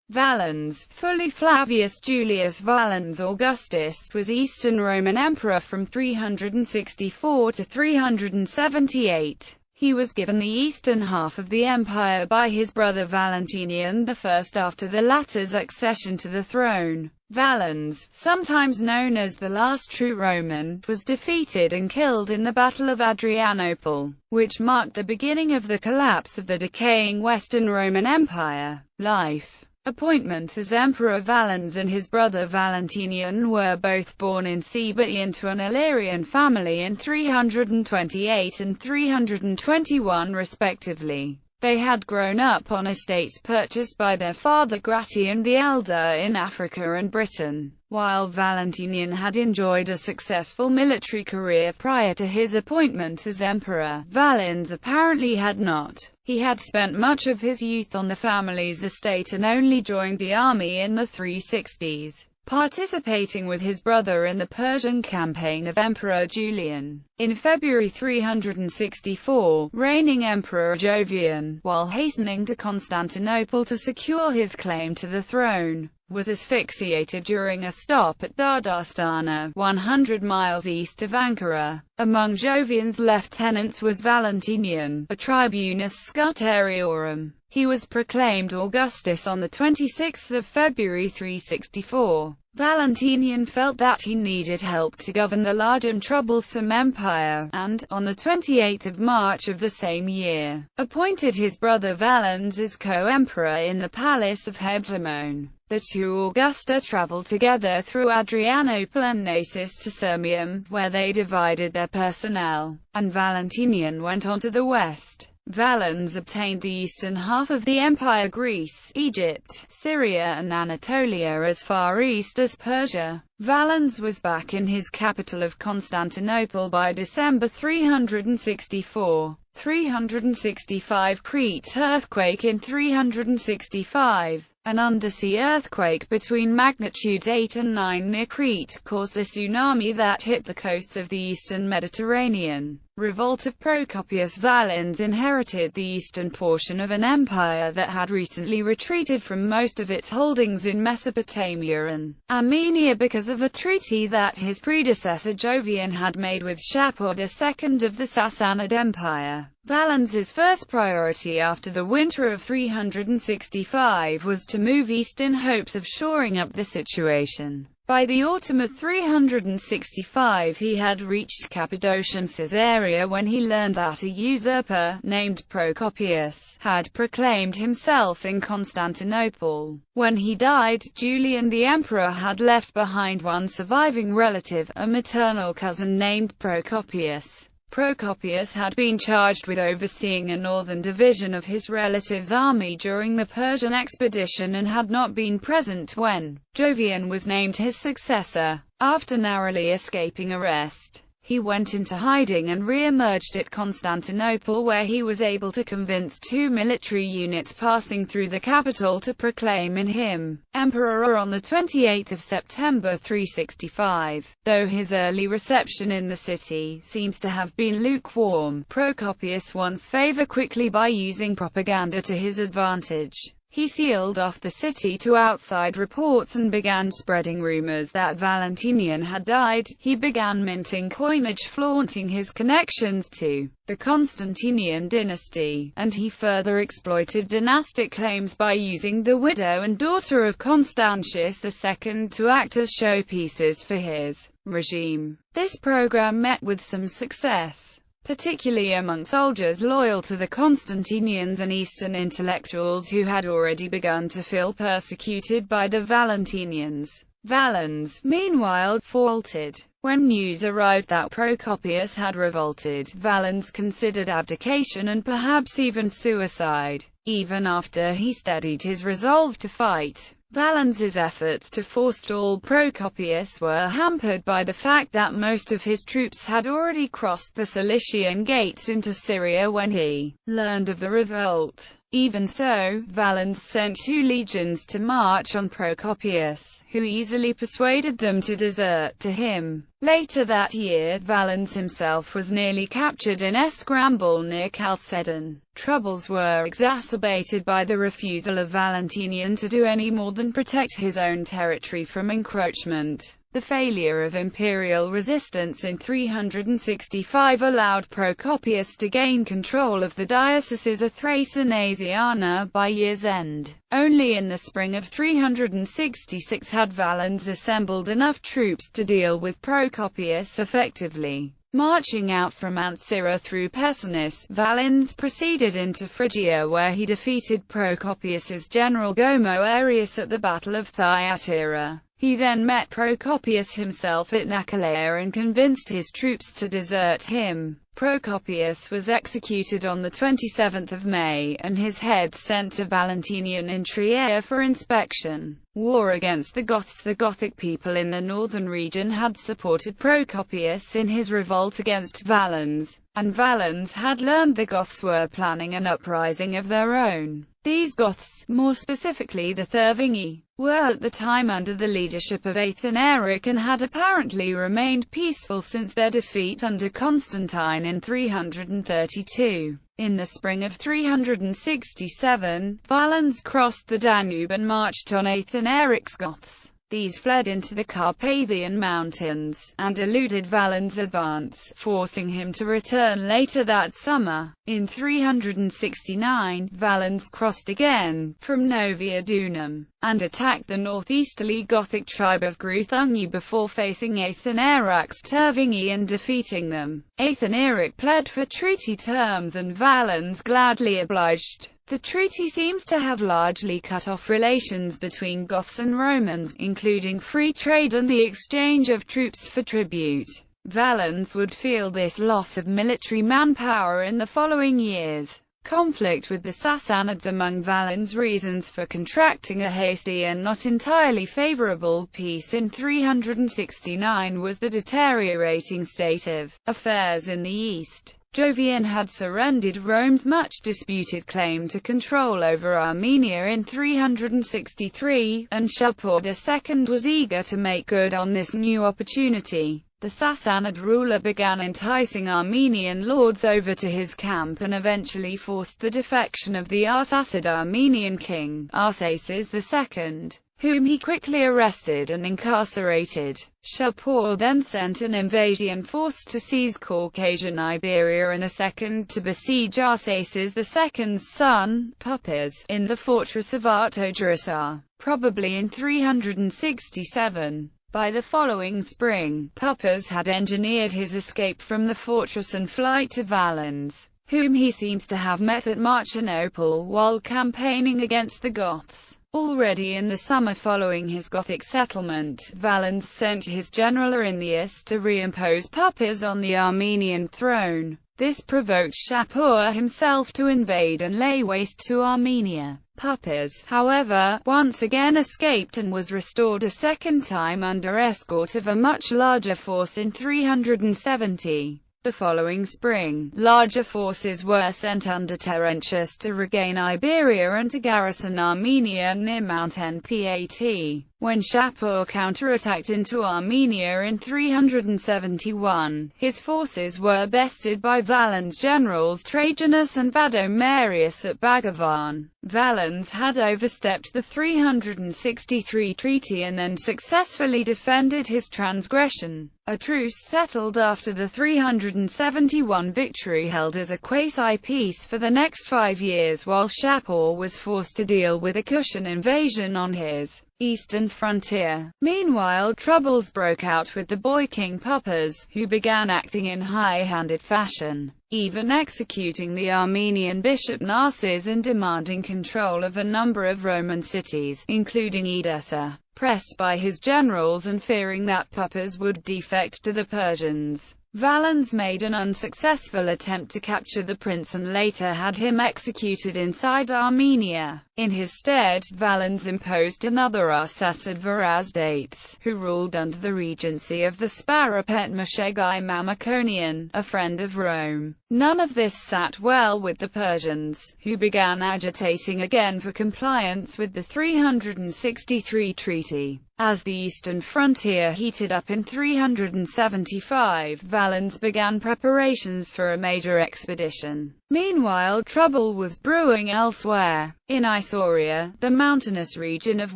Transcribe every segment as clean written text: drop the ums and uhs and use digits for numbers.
Valens, fully Flavius Julius Valens Augustus, was Eastern Roman Emperor from 364 to 378. He was given the eastern half of the empire by his brother Valentinian I after the latter's accession to the throne. Valens, sometimes known as the last true Roman, was defeated and killed in the Battle of Adrianople, which marked the beginning of the collapse of the decaying Western Roman Empire. Life. Appointment as Emperor. Valens and his brother Valentinian were both born in Sebae into an Illyrian family in 328 and 321 respectively. They had grown up on estates purchased by their father Gratian the Elder in Africa and Britain. While Valentinian had enjoyed a successful military career prior to his appointment as emperor, Valens apparently had not. He had spent much of his youth on the family's estate and only joined the army in the 360s, participating with his brother in the Persian campaign of Emperor Julian. In February 364, reigning Emperor Jovian, while hastening to Constantinople to secure his claim to the throne, was asphyxiated during a stop at Dardastana, 100 miles east of Ankara. Among Jovian's lieutenants was Valentinian, a tribunus scuteriorum. He was proclaimed Augustus on the 26th of February 364. Valentinian felt that he needed help to govern the large and troublesome empire, and, on the 28th of March of the same year, appointed his brother Valens as co-emperor in the palace of Hebdomon. The two Augusta traveled together through Adrianople and Naissus to Sirmium, where they divided their personnel, and Valentinian went on to the west. Valens obtained the eastern half of the empire, Greece, Egypt, Syria and Anatolia as far east as Persia. Valens was back in his capital of Constantinople by December 364. 365 Crete earthquake. In 365, an undersea earthquake between magnitudes 8 and 9 near Crete caused a tsunami that hit the coasts of the eastern Mediterranean. Revolt of Procopius. Valens inherited the eastern portion of an empire that had recently retreated from most of its holdings in Mesopotamia and Armenia because of a treaty that his predecessor Jovian had made with Shapur II of the Sassanid Empire. Valens's first priority after the winter of 365 was to move east in hopes of shoring up the situation. By the autumn of 365 he had reached Cappadocian Caesarea when he learned that a usurper, named Procopius, had proclaimed himself in Constantinople. When he died, Julian the emperor had left behind one surviving relative, a maternal cousin named Procopius. Procopius had been charged with overseeing a northern division of his relative's army during the Persian expedition and had not been present when Jovian was named his successor. After narrowly escaping arrest, he went into hiding and re-emerged at Constantinople, where he was able to convince two military units passing through the capital to proclaim him emperor on the 28th of September 365. Though his early reception in the city seems to have been lukewarm, Procopius won favor quickly by using propaganda to his advantage. He sealed off the city to outside reports and began spreading rumors that Valentinian had died. He began minting coinage flaunting his connections to the Constantinian dynasty, and he further exploited dynastic claims by using the widow and daughter of Constantius II to act as showpieces for his regime. This program met with some success, particularly among soldiers loyal to the Constantinians and Eastern intellectuals who had already begun to feel persecuted by the Valentinians. Valens, meanwhile, faltered. When news arrived that Procopius had revolted, Valens considered abdication and perhaps even suicide. Even after he steadied his resolve to fight, Valens's efforts to forestall Procopius were hampered by the fact that most of his troops had already crossed the Cilician gates into Syria when he learned of the revolt. Even so, Valens sent 2 legions to march on Procopius, who easily persuaded them to desert to him. Later that year, Valens himself was nearly captured in a scramble near Chalcedon. Troubles were exacerbated by the refusal of Valentinian to do any more than protect his own territory from encroachment. The failure of imperial resistance in 365 allowed Procopius to gain control of the dioceses of Thrace and Asiana by year's end. Only in the spring of 366 had Valens assembled enough troops to deal with Procopius effectively. Marching out from Ancyra through Pessinus, Valens proceeded into Phrygia, where he defeated Procopius's general Gomo Arius at the Battle of Thyatira. He then met Procopius himself at Nicolea and convinced his troops to desert him. Procopius was executed on the 27th of May, and his head sent to Valentinian in Trier for inspection. War against the Goths. The Gothic people in the northern region had supported Procopius in his revolt against Valens, and Valens had learned the Goths were planning an uprising of their own. These Goths, more specifically the Thervingi, were at the time under the leadership of Athanaric and had apparently remained peaceful since their defeat under Constantine in 332. In the spring of 367, Valens crossed the Danube and marched on Athanaric's Goths. These fled into the Carpathian Mountains, and eluded Valens' advance, forcing him to return later that summer. In 369, Valens crossed again, from Novia Dunum, and attacked the northeasterly Gothic tribe of Gruthungi before facing Athanaric's Tervingi and defeating them. Athanaric pled for treaty terms and Valens gladly obliged. The treaty seems to have largely cut off relations between Goths and Romans, including free trade and the exchange of troops for tribute. Valens would feel this loss of military manpower in the following years. Conflict with the Sassanids. Among Valens' reasons for contracting a hasty and not entirely favorable peace in 369 was the deteriorating state of affairs in the east. Jovian had surrendered Rome's much-disputed claim to control over Armenia in 363, and Shapur II was eager to make good on this new opportunity. The Sassanid ruler began enticing Armenian lords over to his camp and eventually forced the defection of the Arsacid Armenian king, Arsaces II, whom he quickly arrested and incarcerated. Shapur then sent an invasion force to seize Caucasian Iberia and a second to besiege Arsaces II's son, Pupiz, in the fortress of Artogerasar, probably in 367. By the following spring, Pupiz had engineered his escape from the fortress and flight to Valens, whom he seems to have met at Marcianople while campaigning against the Goths. Already in the summer following his Gothic settlement, Valens sent his general Arrhenius to reimpose Pupiz on the Armenian throne. This provoked Shapur himself to invade and lay waste to Armenia. Pupiz, however, once again escaped and was restored a second time under escort of a much larger force in 370. The following spring, larger forces were sent under Terentius to regain Iberia and to garrison Armenia near Mount Npat. When Shapur counterattacked into Armenia in 371, his forces were bested by Valens' generals Trajanus and Vadomarius at Bagavan. Valens had overstepped the 363 treaty and then successfully defended his transgression. A truce settled after the 371 victory held as a quasi-peace for the next 5 years while Shapur was forced to deal with a Kushan invasion on his eastern frontier. Meanwhile, troubles broke out with the boy king Pupiz, who began acting in high-handed fashion, even executing the Armenian bishop Narses and demanding control of a number of Roman cities, including Edessa. Pressed by his generals and fearing that Pupiz would defect to the Persians, Valens made an unsuccessful attempt to capture the prince and later had him executed inside Armenia. In his stead, Valens imposed another Arsacids Vrazdates, who ruled under the regency of the Sparapet Mushegai Mamikonian, a friend of Rome. None of this sat well with the Persians, who began agitating again for compliance with the 363 treaty. As the eastern frontier heated up in 375, Valens began preparations for a major expedition. Meanwhile, trouble was brewing elsewhere. In Isauria, the mountainous region of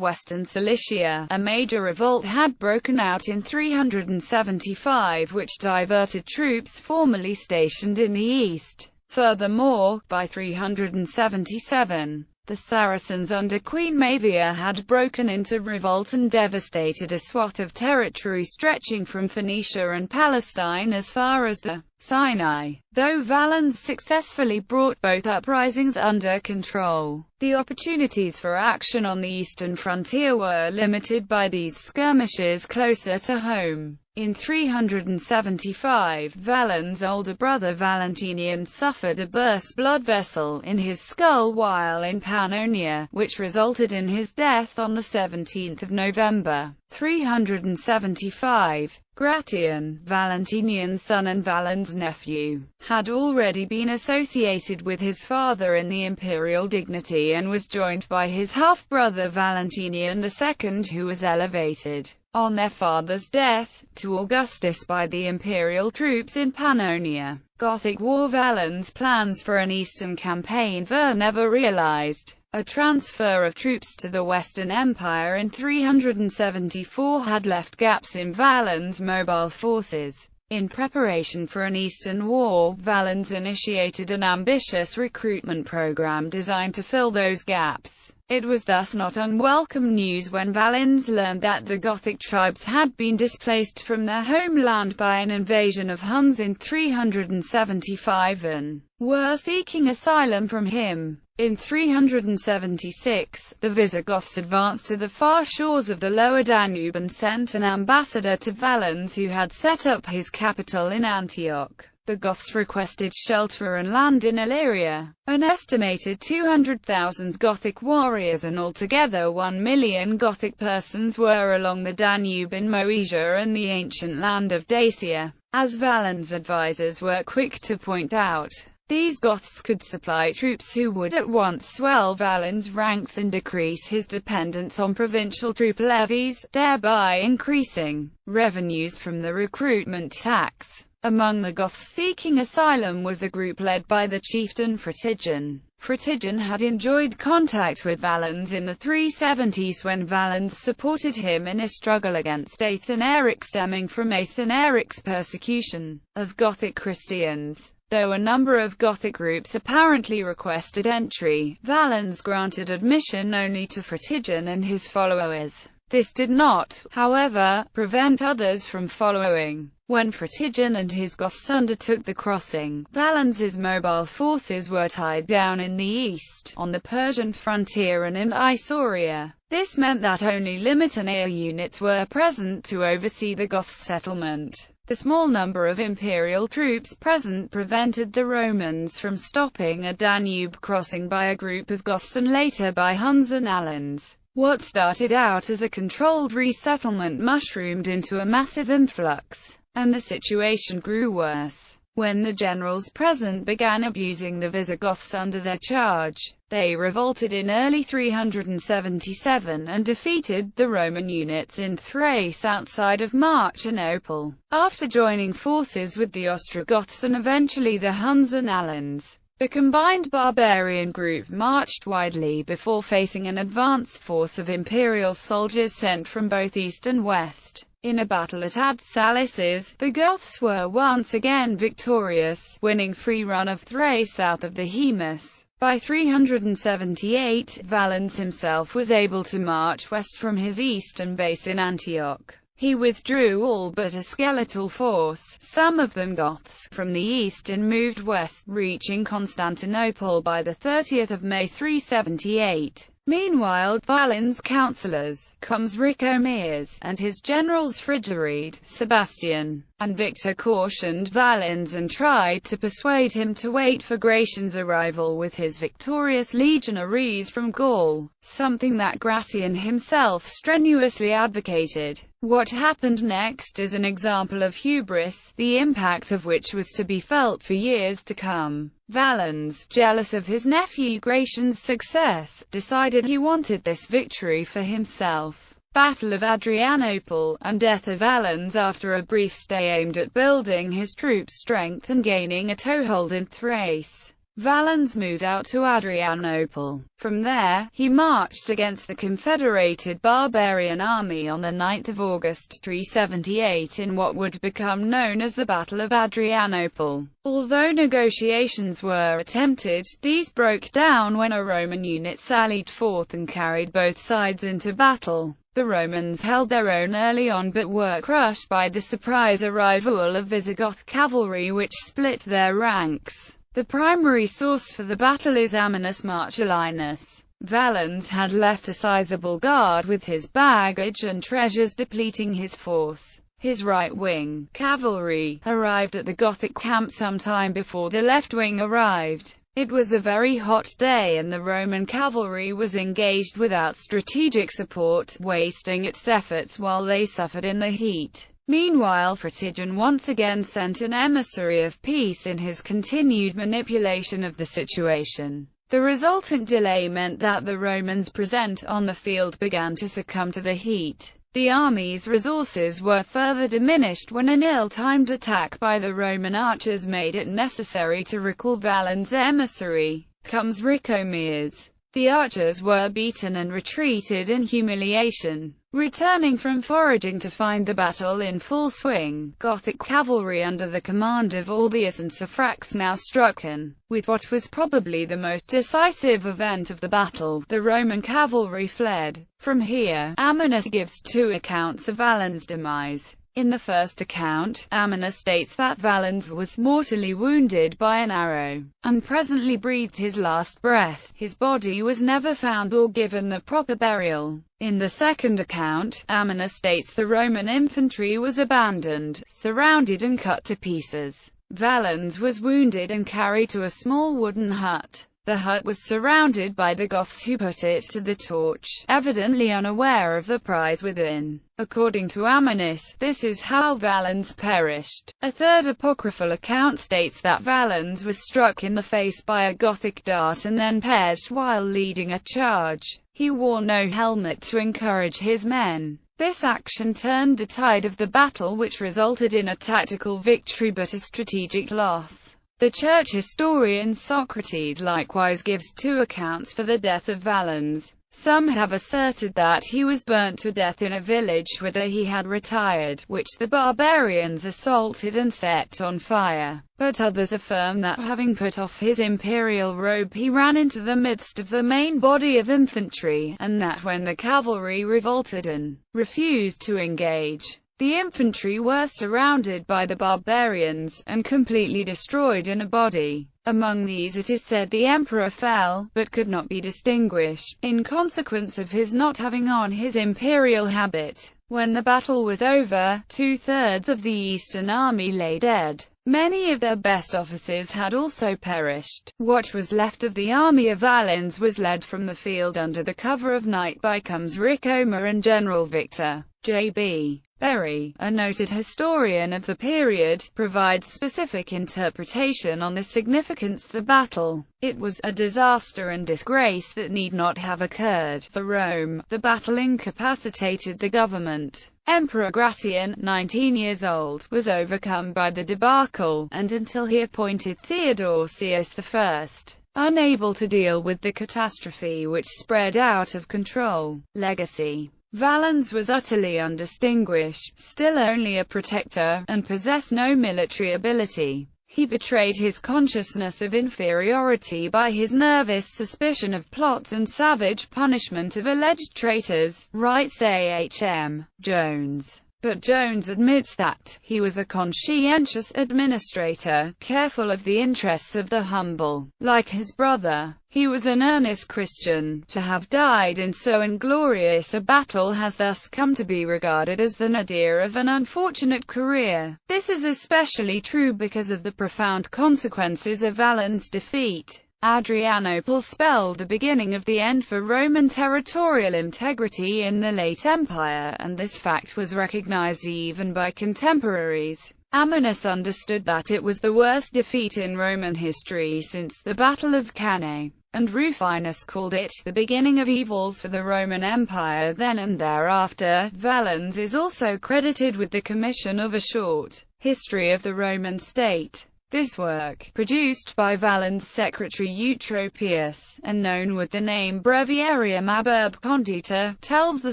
western Cilicia, a major revolt had broken out in 375, which diverted troops formerly stationed in the east. Furthermore, by 377, the Saracens under Queen Mavia had broken into revolt and devastated a swath of territory stretching from Phoenicia and Palestine as far as the Sinai. Though Valens successfully brought both uprisings under control, the opportunities for action on the eastern frontier were limited by these skirmishes closer to home. In 375, Valens' older brother Valentinian suffered a burst blood vessel in his skull while in Pannonia, which resulted in his death on the 17th of November, 375. Gratian, Valentinian's son and Valens' nephew, had already been associated with his father in the imperial dignity and was joined by his half-brother Valentinian II, who was elevated, on their father's death, to Augustus by the imperial troops in Pannonia. Gothic War. Valens' plans for an eastern campaign were never realized. A transfer of troops to the Western Empire in 374 had left gaps in Valens' mobile forces. In preparation for an Eastern war, Valens initiated an ambitious recruitment program designed to fill those gaps. It was thus not unwelcome news when Valens learned that the Gothic tribes had been displaced from their homeland by an invasion of Huns in 375 and were seeking asylum from him. In 376, the Visigoths advanced to the far shores of the lower Danube and sent an ambassador to Valens, who had set up his capital in Antioch. The Goths requested shelter and land in Illyria. An estimated 200,000 Gothic warriors and altogether 1 million Gothic persons were along the Danube in Moesia and the ancient land of Dacia. As Valens' advisors were quick to point out, these Goths could supply troops who would at once swell Valens' ranks and decrease his dependence on provincial troop levies, thereby increasing revenues from the recruitment tax. Among the Goths seeking asylum was a group led by the chieftain Fritigern. Fritigern had enjoyed contact with Valens in the 370s when Valens supported him in a struggle against Athanaric stemming from Athanaric's persecution of Gothic Christians. Though a number of Gothic groups apparently requested entry, Valens granted admission only to Fritigern and his followers. This did not, however, prevent others from following. When Fritigern and his Goths undertook the crossing, Valens's mobile forces were tied down in the east, on the Persian frontier and in Isauria. This meant that only limited air units were present to oversee the Goth settlement. The small number of imperial troops present prevented the Romans from stopping a Danube crossing by a group of Goths and later by Huns and Alans. What started out as a controlled resettlement mushroomed into a massive influx, and the situation grew worse. When the generals present began abusing the Visigoths under their charge, they revolted in early 377 and defeated the Roman units in Thrace outside of Marcianople. After joining forces with the Ostrogoths and eventually the Huns and Alans, the combined barbarian group marched widely before facing an advance force of imperial soldiers sent from both east and west. In a battle at Ad-Salices, the Goths were once again victorious, winning free run of Thrace south of the Haemus. By 378, Valens himself was able to march west from his eastern base in Antioch. He withdrew all but a skeletal force, some of them Goths, from the east and moved west, reaching Constantinople by the 30th of May 378. Meanwhile, Valens' councillors, Comes Ricomeres, and his generals Frigerid, Sebastian, and Victor cautioned Valens and tried to persuade him to wait for Gratian's arrival with his victorious legionaries from Gaul, something that Gratian himself strenuously advocated. What happened next is an example of hubris, the impact of which was to be felt for years to come. Valens, jealous of his nephew Gratian's success, decided he wanted this victory for himself. Battle of Adrianople, and death of Valens after a brief stay aimed at building his troops' strength and gaining a toehold in Thrace. Valens moved out to Adrianople. From there, he marched against the confederated barbarian army on the 9th of August 378 in what would become known as the Battle of Adrianople. Although negotiations were attempted, these broke down when a Roman unit sallied forth and carried both sides into battle. The Romans held their own early on but were crushed by the surprise arrival of Visigoth cavalry which split their ranks. The primary source for the battle is Ammianus Marcellinus. Valens had left a sizable guard with his baggage and treasures, depleting his force. His right-wing cavalry arrived at the Gothic camp sometime before the left wing arrived. It was a very hot day and the Roman cavalry was engaged without strategic support, wasting its efforts while they suffered in the heat. Meanwhile, Fritigern once again sent an emissary of peace in his continued manipulation of the situation. The resultant delay meant that the Romans present on the field began to succumb to the heat. The army's resources were further diminished when an ill-timed attack by the Roman archers made it necessary to recall Valens' emissary, comes Ricomeres. The archers were beaten and retreated in humiliation. Returning from foraging to find the battle in full swing, Gothic cavalry under the command of Albius and Suffrax now struck in. With what was probably the most decisive event of the battle, the Roman cavalry fled. From here, Ammianus gives two accounts of Valens' demise. In the first account, Ammianus states that Valens was mortally wounded by an arrow, and presently breathed his last breath. His body was never found or given the proper burial. In the second account, Ammianus states the Roman infantry was abandoned, surrounded and cut to pieces. Valens was wounded and carried to a small wooden hut. The hut was surrounded by the Goths who put it to the torch, evidently unaware of the prize within. According to Ammianus, this is how Valens perished. A third apocryphal account states that Valens was struck in the face by a Gothic dart and then perished while leading a charge. He wore no helmet to encourage his men. This action turned the tide of the battle, which resulted in a tactical victory but a strategic loss. The church historian Socrates likewise gives two accounts for the death of Valens. Some have asserted that he was burnt to death in a village whither he had retired, which the barbarians assaulted and set on fire. But others affirm that having put off his imperial robe he ran into the midst of the main body of infantry, and that when the cavalry revolted and refused to engage, the infantry were surrounded by the barbarians, and completely destroyed in a body. Among these it is said the emperor fell, but could not be distinguished, in consequence of his not having on his imperial habit. When the battle was over, 2/3 of the eastern army lay dead. Many of their best officers had also perished. What was left of the army of Valens was led from the field under the cover of night by comes Ricomer and General Victor. J.B. Berry, a noted historian of the period, provides specific interpretation on the significance of the battle. It was a disaster and disgrace that need not have occurred. For Rome, the battle incapacitated the government. Emperor Gratian, 19 years old, was overcome by the debacle, and until he appointed Theodosius I, unable to deal with the catastrophe which spread out of control. Legacy. Valens was utterly undistinguished, still only a protector, and possessed no military ability. He betrayed his consciousness of inferiority by his nervous suspicion of plots and savage punishment of alleged traitors, writes A.H.M. Jones. but Jones admits that he was a conscientious administrator, careful of the interests of the humble. Like his brother, he was an earnest Christian. To have died in so inglorious a battle has thus come to be regarded as the nadir of an unfortunate career. This is especially true because of the profound consequences of Valens' defeat. Adrianople spelled the beginning of the end for Roman territorial integrity in the late Empire, and this fact was recognized even by contemporaries. Ammianus understood that it was the worst defeat in Roman history since the Battle of Cannae, and Rufinus called it the beginning of evils for the Roman Empire then and thereafter. Valens is also credited with the commission of a short history of the Roman state. This work, produced by Valens' secretary Eutropius, and known with the name Breviarium ab urbe condita, tells the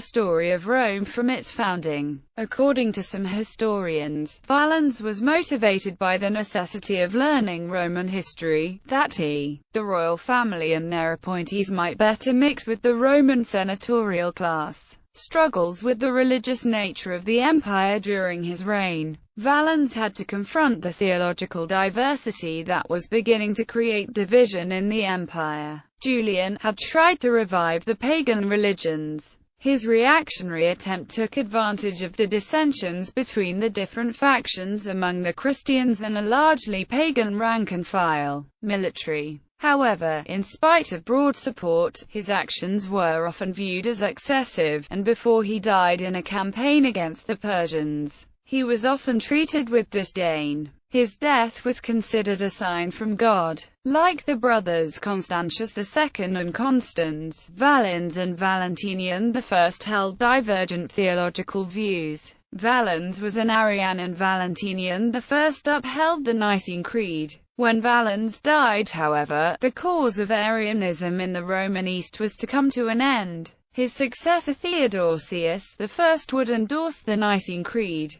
story of Rome from its founding. According to some historians, Valens was motivated by the necessity of learning Roman history, that he, the royal family and their appointees might better mix with the Roman senatorial class. Struggles with the religious nature of the empire during his reign. Valens had to confront the theological diversity that was beginning to create division in the empire. Julian had tried to revive the pagan religions. His reactionary attempt took advantage of the dissensions between the different factions among the Christians and a largely pagan rank-and-file military. However, in spite of broad support, his actions were often viewed as excessive, and before he died in a campaign against the Persians, he was often treated with disdain. His death was considered a sign from God. Like the brothers Constantius II and Constans, Valens and Valentinian I held divergent theological views. Valens was an Arian and Valentinian I upheld the Nicene Creed. When Valens died, however, the cause of Arianism in the Roman East was to come to an end. His successor Theodosius I would endorse the Nicene Creed.